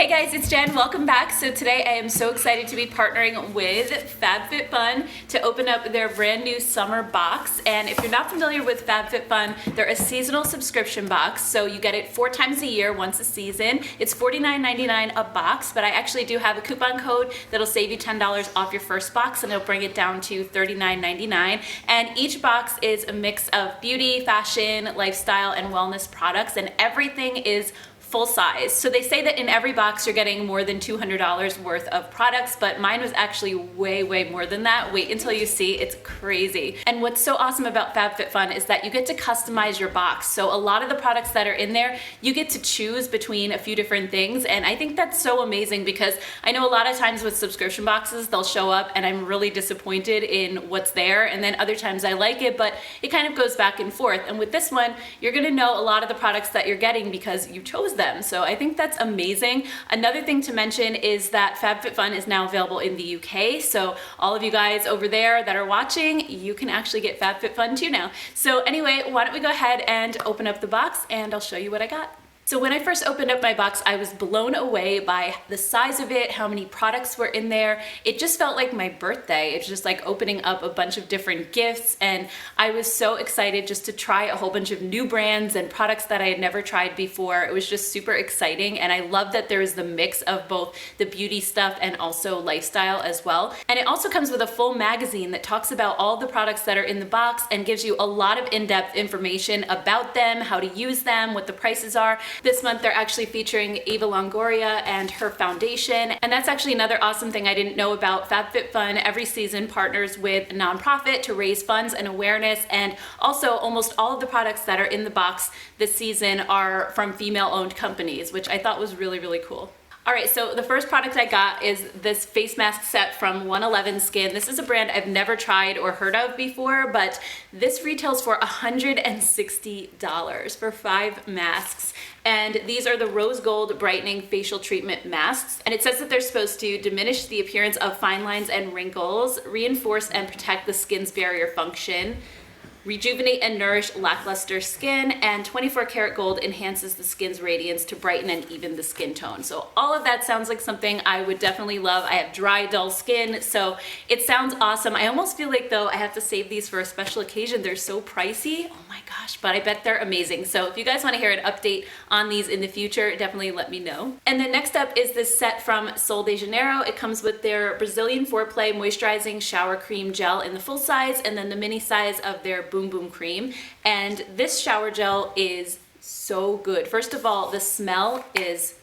Hey guys, it's Jen. Welcome back. So today I am so excited to be partnering with FabFitFun to open up their brand new summer box. And if you're not familiar with FabFitFun, they're a seasonal subscription box. So you get it 4 times a year, once a season. It's $49.99 a box, but I actually do have a coupon code that'll save you $10 off your first box, and it'll bring it down to $39.99. And each box is a mix of beauty, fashion, lifestyle, and wellness products, and everything is full size. So they say that in every box you're getting more than $200 worth of products, but mine was actually way more than that. Wait until you see, it's crazy. And what's so awesome about FabFitFun is that you get to customize your box. So a lot of the products that are in there, you get to choose between a few different things, and I think that's so amazing because I know a lot of times with subscription boxes, they'll show up and I'm really disappointed in what's there, and then other times I like it, but it kind of goes back and forth. And with this one, you're gonna know a lot of the products that you're getting because you chose them. So I think that's amazing. Another thing to mention is that FabFitFun is now available in the UK. So all of you guys over there that are watching, you can actually get FabFitFun too now. So anyway, why don't we go ahead and open up the box and I'll show you what I got. So when I first opened up my box, I was blown away by the size of it, how many products were in there. It just felt like my birthday. It's just like opening up a bunch of different gifts, and I was so excited just to try a whole bunch of new brands and products that I had never tried before. It was just super exciting, and I love that there is the mix of both the beauty stuff and also lifestyle as well. And it also comes with a full magazine that talks about all the products that are in the box and gives you a lot of in-depth information about them, how to use them, what the prices are. This month they're actually featuring Eva Longoria and her foundation, and that's actually another awesome thing I didn't know about. FabFitFun every season partners with a nonprofit to raise funds and awareness, and also almost all of the products that are in the box this season are from female-owned companies, which I thought was really cool. Alright, so the first product I got is this face mask set from 111 Skin. This is a brand I've never tried or heard of before, but this retails for $160 for 5 masks. And these are the Rose Gold Brightening Facial Treatment Masks. And it says that they're supposed to diminish the appearance of fine lines and wrinkles, reinforce and protect the skin's barrier function, rejuvenate and nourish lackluster skin, and 24 karat gold enhances the skin's radiance to brighten and even the skin tone. So all of that sounds like something I would definitely love. I have dry, dull skin, so it sounds awesome. I almost feel like though I have to save these for a special occasion. They're so pricey. Oh my gosh, but I bet they're amazing. So if you guys want to hear an update on these in the future, definitely let me know. And then next up is this set from Sol de Janeiro. It comes with their Brazilian Foreplay Moisturizing Shower Cream Gel in the full size, and then the mini size of their Boom Boom Cream. And this shower gel is so good. First of all, the smell is,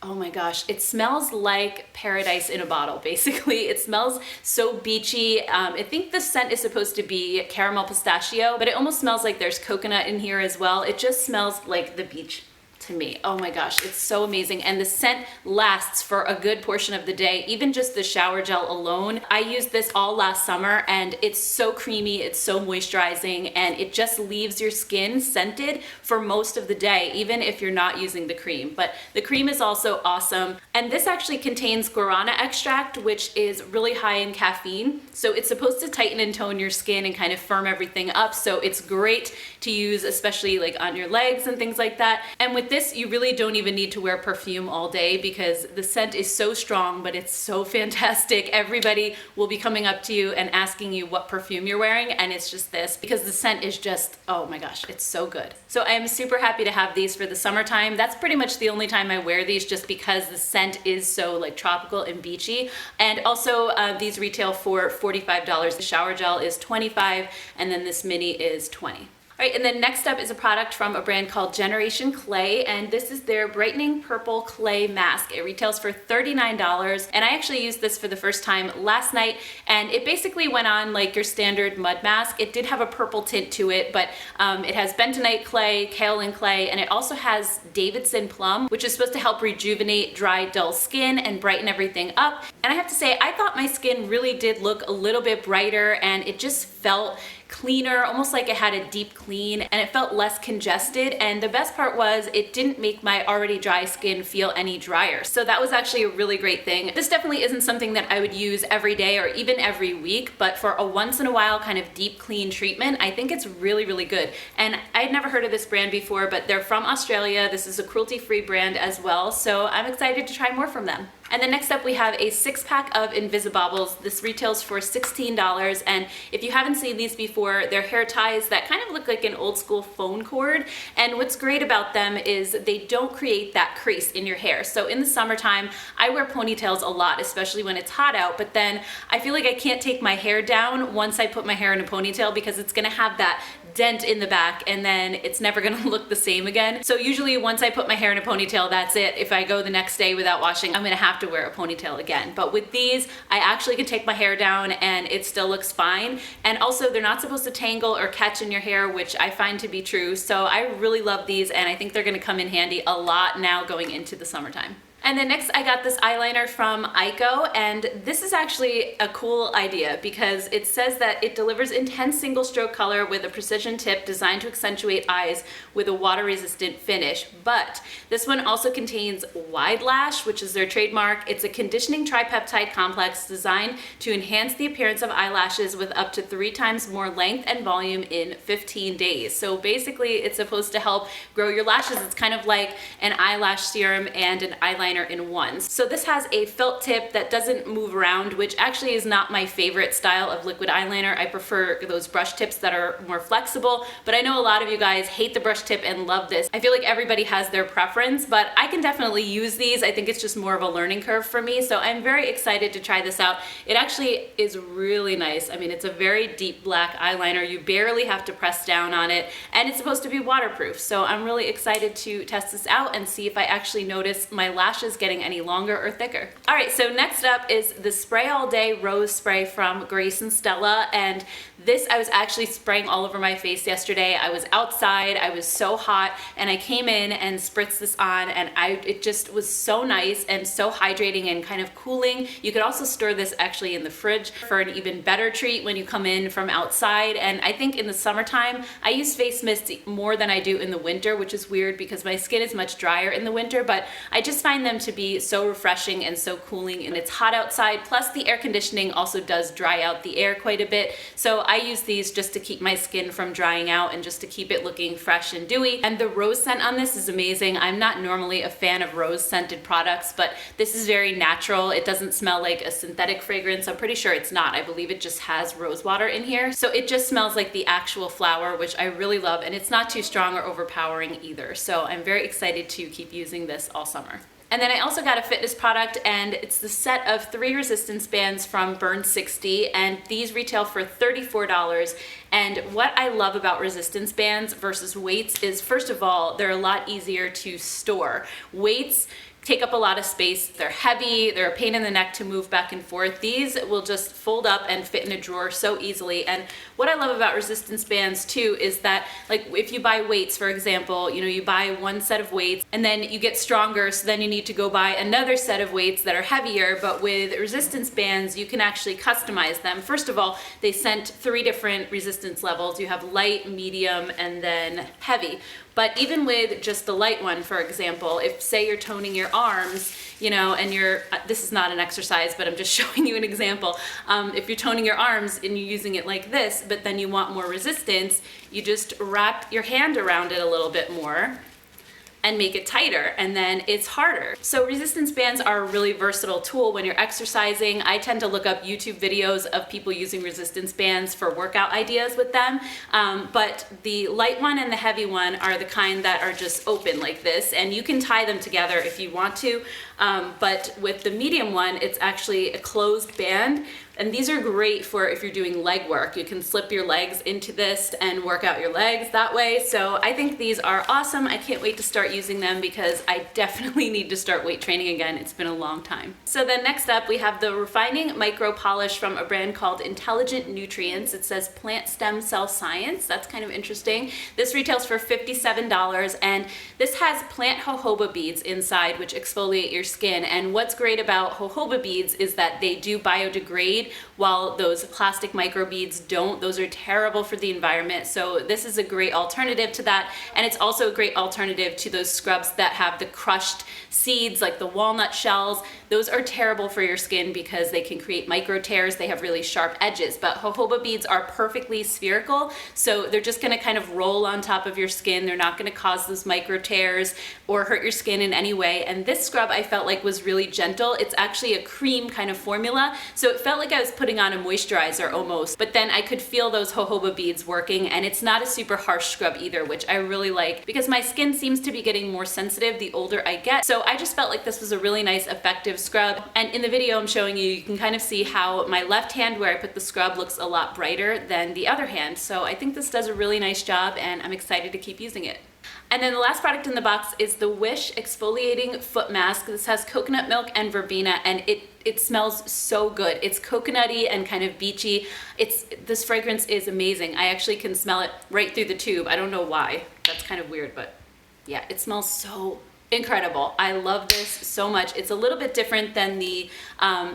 oh my gosh, it smells like paradise in a bottle, basically. It smells so beachy. I think the scent is supposed to be caramel pistachio, but it almost smells like there's coconut in here as well. It just smells like the beach to me. Oh my gosh, it's so amazing. And the scent lasts for a good portion of the day, even just the shower gel alone. I used this all last summer and it's so creamy, it's so moisturizing, and it just leaves your skin scented for most of the day, even if you're not using the cream. But the cream is also awesome. And this actually contains guarana extract, which is really high in caffeine. So it's supposed to tighten and tone your skin and kind of firm everything up. So it's great to use, especially like on your legs and things like that. And with this, you really don't even need to wear perfume all day because the scent is so strong, but it's so fantastic. Everybody will be coming up to you and asking you what perfume you're wearing, and it's just this because the scent is just, oh my gosh, it's so good. So I am super happy to have these for the summertime. That's pretty much the only time I wear these, just because the scent is so like tropical and beachy. And also these retail for $45. The shower gel is $25, and then this mini is $20. All right, and then next up is a product from a brand called Generation Clay, and this is their Brightening Purple Clay Mask. It retails for $39, and I actually used this for the first time last night, and it basically went on like your standard mud mask. It did have a purple tint to it, but it has bentonite clay, kaolin clay, and it also has Davidson plum, which is supposed to help rejuvenate dry, dull skin and brighten everything up. And I have to say, I thought my skin really did look a little bit brighter, and it just felt cleaner, almost like it had a deep clean, and it felt less congested. And the best part was it didn't make my already dry skin feel any drier. So that was actually a really great thing. This definitely isn't something that I would use every day or even every week, but for a once in a while kind of deep clean treatment, I think it's really, really good. And I'd never heard of this brand before, but they're from Australia. This is a cruelty-free brand as well, so I'm excited to try more from them. And then next up we have a 6-pack of Invisibobbles. This retails for $16, and if you haven't seen these before, they're hair ties that kind of look like an old school phone cord. And what's great about them is they don't create that crease in your hair. So in the summertime, I wear ponytails a lot, especially when it's hot out, but then I feel like I can't take my hair down once I put my hair in a ponytail because it's gonna have that dent in the back and then it's never gonna look the same again. So usually once I put my hair in a ponytail, that's it. If I go the next day without washing, I'm gonna have to wear a ponytail again. But with these, I actually can take my hair down and it still looks fine. And also they're not supposed to tangle or catch in your hair, which I find to be true. So I really love these and I think they're gonna come in handy a lot now going into the summertime. And then next I got this eyeliner from Eyeko, and this is actually a cool idea because it says that it delivers intense single stroke color with a precision tip designed to accentuate eyes with a water resistant finish. But this one also contains Wide Lash, which is their trademark. It's a conditioning tripeptide complex designed to enhance the appearance of eyelashes with up to 3 times more length and volume in 15 days. So basically it's supposed to help grow your lashes. It's kind of like an eyelash serum and an eyeliner in one. So this has a felt tip that doesn't move around, which actually is not my favorite style of liquid eyeliner. I prefer those brush tips that are more flexible, but I know a lot of you guys hate the brush tip and love this. I feel like everybody has their preference, but I can definitely use these. I think it's just more of a learning curve for me, so I'm very excited to try this out. It actually is really nice. I mean, it's a very deep black eyeliner. You barely have to press down on it, and it's supposed to be waterproof, so I'm really excited to test this out and see if I actually notice my lashes getting any longer or thicker. All right, so next up is the Spray All Day Rose Spray from Grace and Stella, and this I was actually spraying all over my face yesterday. I was outside, I was so hot, and I came in and spritzed this on, and it just was so nice and so hydrating and kind of cooling. You could also store this actually in the fridge for an even better treat when you come in from outside. And I think in the summertime, I use face mist more than I do in the winter, which is weird because my skin is much drier in the winter, but I just find them to be so refreshing and so cooling, and it's hot outside. Plus the air conditioning also does dry out the air quite a bit. So I use these just to keep my skin from drying out and just to keep it looking fresh and dewy. And the rose scent on this is amazing. I'm not normally a fan of rose scented products, but this is very natural. It doesn't smell like a synthetic fragrance. I'm pretty sure it's not. I believe it just has rose water in here. So it just smells like the actual flower, which I really love, and it's not too strong or overpowering either. So I'm very excited to keep using this all summer. And then I also got a fitness product, and it's the set of 3 resistance bands from Burn 60, and these retail for $34. And what I love about resistance bands versus weights is, first of all, they're a lot easier to store. Weights take up a lot of space. They're heavy, they're a pain in the neck to move back and forth. These will just fold up and fit in a drawer so easily. And what I love about resistance bands too is that, like, if you buy weights, for example, you buy one set of weights and then you get stronger, so then you need to go buy another set of weights that are heavier. But with resistance bands, you can actually customize them. First of all, they sent 3 different resistance levels. You have light, medium, and then heavy. But even with just the light one, for example, if say you're toning your arms, and this is not an exercise, but I'm just showing you an example. If you're toning your arms and you're using it like this, but then you want more resistance, you just wrap your hand around it a little bit more and make it tighter, and then it's harder. So resistance bands are a really versatile tool when you're exercising. I tend to look up YouTube videos of people using resistance bands for workout ideas with them, but the light one and the heavy one are the kind that are just open like this, and you can tie them together if you want to, but with the medium one, it's actually a closed band. And these are great for if you're doing leg work. You can slip your legs into this and work out your legs that way. So I think these are awesome. I can't wait to start using them because I definitely need to start weight training again. It's been a long time. So then next up, we have the Refining Micro Polish from a brand called Intelligent Nutrients. It says Plant Stem Cell Science. That's kind of interesting. This retails for $57, and this has plant jojoba beads inside, which exfoliate your skin. And what's great about jojoba beads is that they do biodegrade while those plastic microbeads don't. Those are terrible for the environment. So this is a great alternative to that. And it's also a great alternative to those scrubs that have the crushed seeds, like the walnut shells. Those are terrible for your skin because they can create micro tears. They have really sharp edges, but jojoba beads are perfectly spherical. So they're just gonna kind of roll on top of your skin. They're not gonna cause those micro tears or hurt your skin in any way. And this scrub I felt like was really gentle. It's actually a cream kind of formula. So it felt like I was putting on a moisturizer almost, but then I could feel those jojoba beads working, and it's not a super harsh scrub either, which I really like because my skin seems to be getting more sensitive the older I get. So I just felt like this was a really nice, effective scrub. And in the video I'm showing you, you can kind of see how my left hand where I put the scrub looks a lot brighter than the other hand. So I think this does a really nice job, and I'm excited to keep using it. And then the last product in the box is the Whish Exfoliating Foot Mask. This has coconut milk and verbena, and it smells so good. It's coconutty and kind of beachy. This fragrance is amazing. I actually can smell it right through the tube. I don't know why. That's kind of weird, but yeah, it smells so incredible. I love this so much. It's a little bit different than the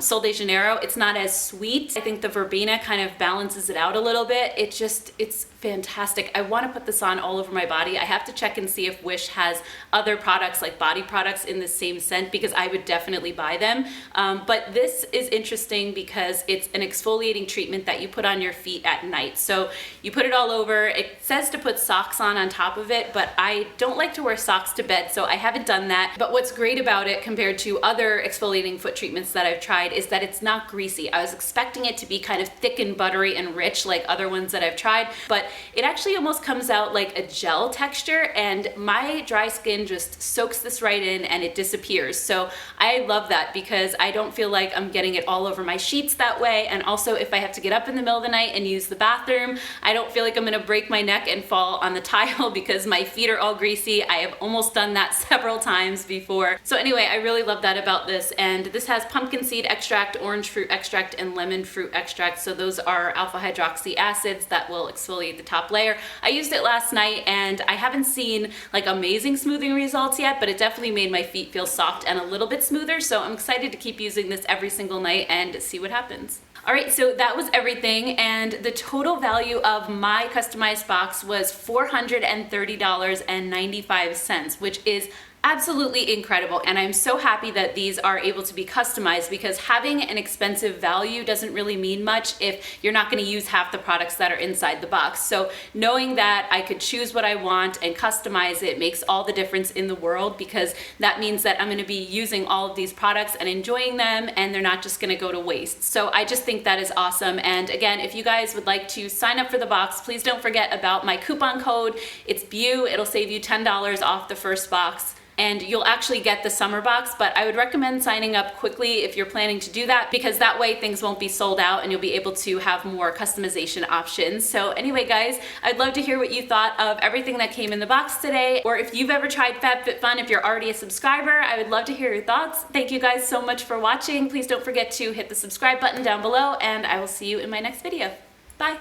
Sol de Janeiro. It's not as sweet. I think the verbena kind of balances it out a little bit. It's fantastic. I want to put this on all over my body. I have to check and see if Whish has other products like body products in the same scent, because I would definitely buy them. But this is interesting because it's an exfoliating treatment that you put on your feet at night. So you put it all over. It says to put socks on top of it, but I don't like to wear socks to bed, so I haven't done that. But what's great about it compared to other exfoliating foot treatments that I've tried is that it's not greasy. I was expecting it to be kind of thick and buttery and rich like other ones that I've tried, but it actually almost comes out like a gel texture, and my dry skin just soaks this right in and it disappears. So I love that because I don't feel like I'm getting it all over my sheets that way. And also if I have to get up in the middle of the night and use the bathroom, I don't feel like I'm gonna break my neck and fall on the tile because my feet are all greasy. I have almost done that several times before. So anyway, I really love that about this. And this has pumpkin seed extract, orange fruit extract, and lemon fruit extract. So those are alpha hydroxy acids that will exfoliate the top layer. I used it last night and I haven't seen like amazing smoothing results yet, but it definitely made my feet feel soft and a little bit smoother. So I'm excited to keep using this every single night and see what happens. All right, so that was everything, and the total value of my customized box was $430.95, which is absolutely incredible. And I'm so happy that these are able to be customized, because having an expensive value doesn't really mean much if you're not going to use half the products that are inside the box. So knowing that I could choose what I want and customize it makes all the difference in the world, because that means that I'm going to be using all of these products and enjoying them, and they're not just going to go to waste. So I just think that is awesome. And again, if you guys would like to sign up for the box, please don't forget about my coupon code. It's BEAU. It'll save you $10 off the first box. And you'll actually get the summer box, but I would recommend signing up quickly if you're planning to do that, because that way things won't be sold out and you'll be able to have more customization options. So anyway, guys, I'd love to hear what you thought of everything that came in the box today, or if you've ever tried FabFitFun, if you're already a subscriber, I would love to hear your thoughts. Thank you guys so much for watching. Please don't forget to hit the subscribe button down below, and I will see you in my next video. Bye.